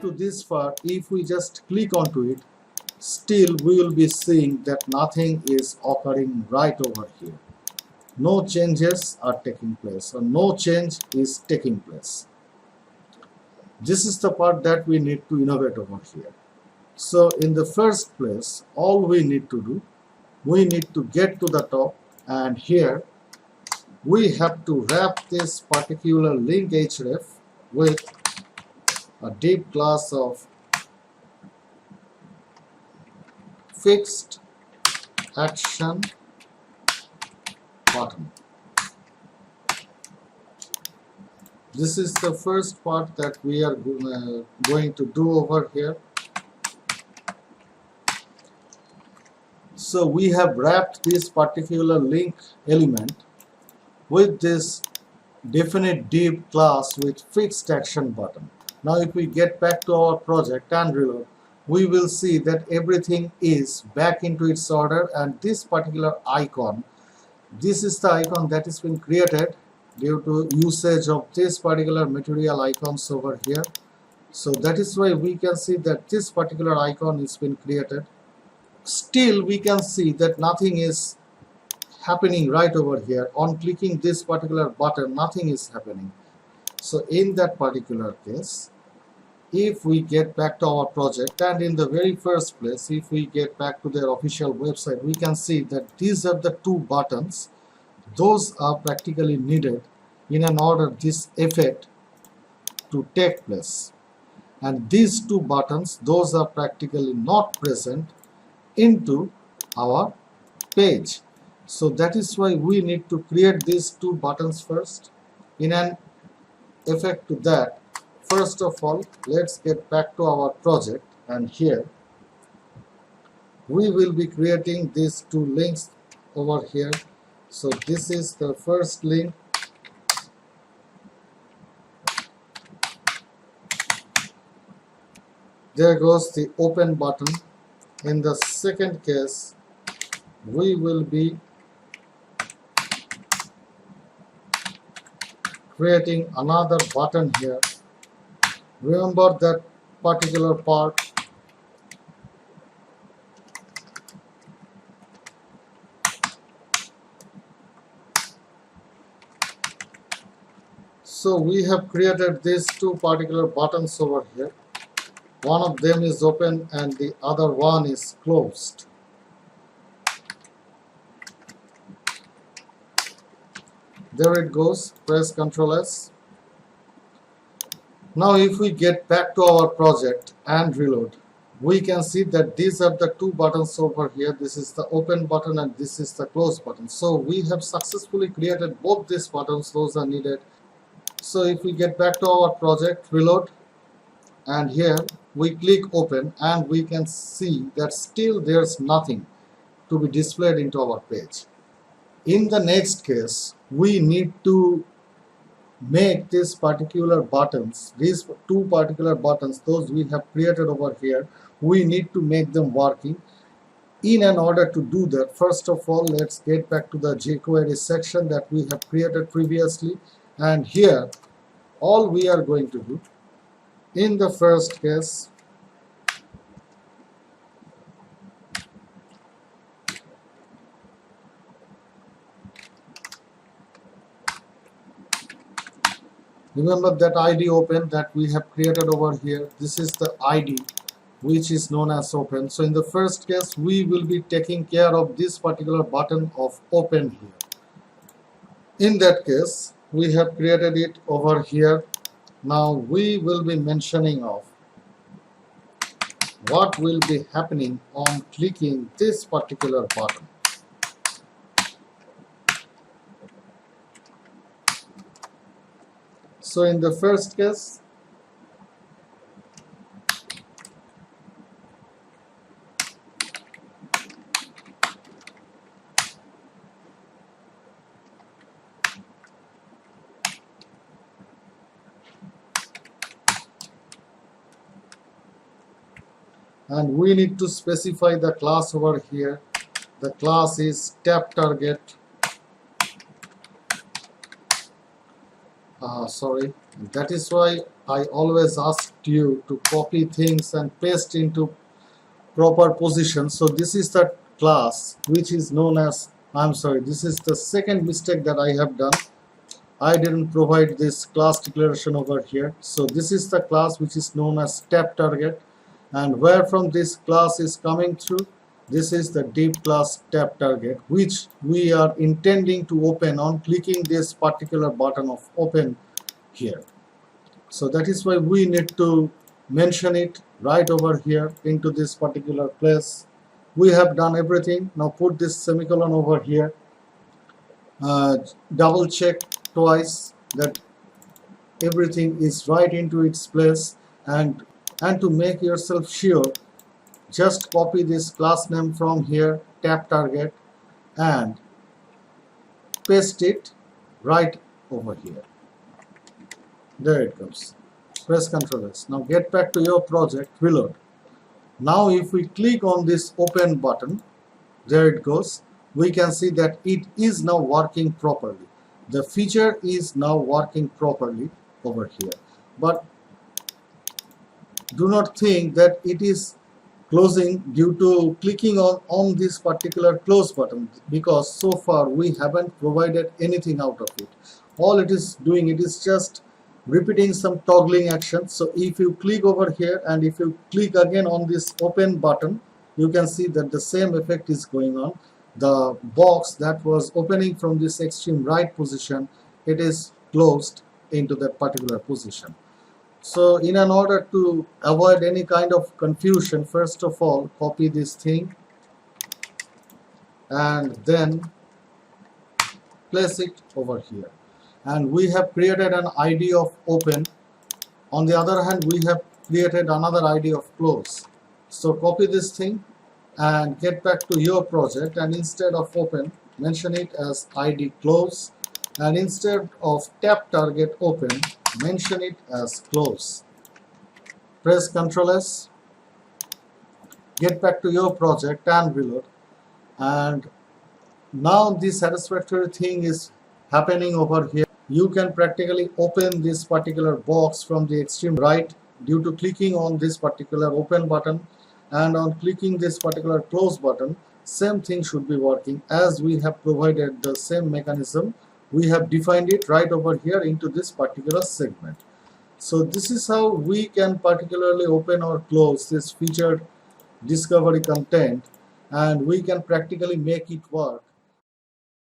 to this far, if we just click onto it, still we will be seeing that nothing is occurring right over here. No changes are taking place, or no change is taking place. This is the part that we need to innovate over here. So in the first place, all we need to do, we need to get to the top, and here we have to wrap this particular link href with a div class of fixed action button. This is the first part that we are going to do over here. So we have wrapped this particular link element with this definite div class with fixed action button. Now if we get back to our project and reload, we will see that everything is back into its order, and this particular icon, this is the icon that has been created due to usage of this particular material icons over here. So that is why we can see that this particular icon has been created. Still we can see that nothing is happening right over here. On clicking this particular button, nothing is happening. So in that particular case, if we get back to our project, and in the very first place, if we get back to their official website, we can see that these are the two buttons. Those are practically needed in an order this effect to take place, and these two buttons, those are practically not present into our page. So that is why we need to create these two buttons first. In an effect to that, first of all, let's get back to our project, and here we will be creating these two links over here. So this is the first link. There goes the open button. In the second case, we will be creating another button here. Remember that particular part. So we have created these two particular buttons over here. One of them is open and the other one is closed. There it goes. Press Ctrl S. Now if we get back to our project and reload, we can see that these are the two buttons over here. This is the open button and this is the close button. So we have successfully created both these buttons. Those are needed. So if we get back to our project, reload, and here we click open, and we can see that still there's nothing to be displayed into our page. In the next case, we need to make these particular buttons, these two particular buttons, those we have created over here, we need to make them working. In an order to do that, first of all, let's get back to the Jquery section that we have created previously, and here all we are going to do, in the first case, remember that ID open that we have created over here. This is the ID which is known as open. So in the first case, we will be taking care of this particular button of open here. In that case, we have created it over here. Now we will be mentioning of what will be happening on clicking this particular button. So in the first case, and we need to specify the class over here. The class is tap target, Sorry, that is why I always asked you to copy things and paste into proper position. So this is the class which is known as, I'm sorry, this is the second mistake that I have done. I didn't provide this class declaration over here. So this is the class which is known as step target, and where from this class is coming through, this is the div class step target, which we are intending to open on clicking this particular button of open here. So that is why we need to mention it right over here into this particular place. We have done everything. Now put this semicolon over here. Double check twice that everything is right into its place, and to make yourself sure, just copy this class name from here, tab target, and paste it right over here. There it comes. Press Ctrl S. Now get back to your project, reload. Now if we click on this open button, there it goes. We can see that it is now working properly. The feature is now working properly over here. But do not think that it is closing due to clicking on this particular close button, because so far we haven't provided anything out of it. All it is doing, it is just repeating some toggling action. So if you click over here and if you click again on this open button, you can see that the same effect is going on. The box that was opening from this extreme right position, it is closed into that particular position. So in an order to avoid any kind of confusion, first of all, copy this thing and then place it over here. And we have created an ID of open. On the other hand, we have created another ID of close. So copy this thing and get back to your project, and instead of open, mention it as ID close, and instead of tab target open, mention it as close. Press Ctrl S, get back to your project and reload, and now the satisfactory thing is happening over here. You can practically open this particular box from the extreme right due to clicking on this particular open button, and on clicking this particular close button, same thing should be working, as we have provided the same mechanism. We have defined it right over here into this particular segment. So this is how we can particularly open or close this featured discovery content, and we can practically make it work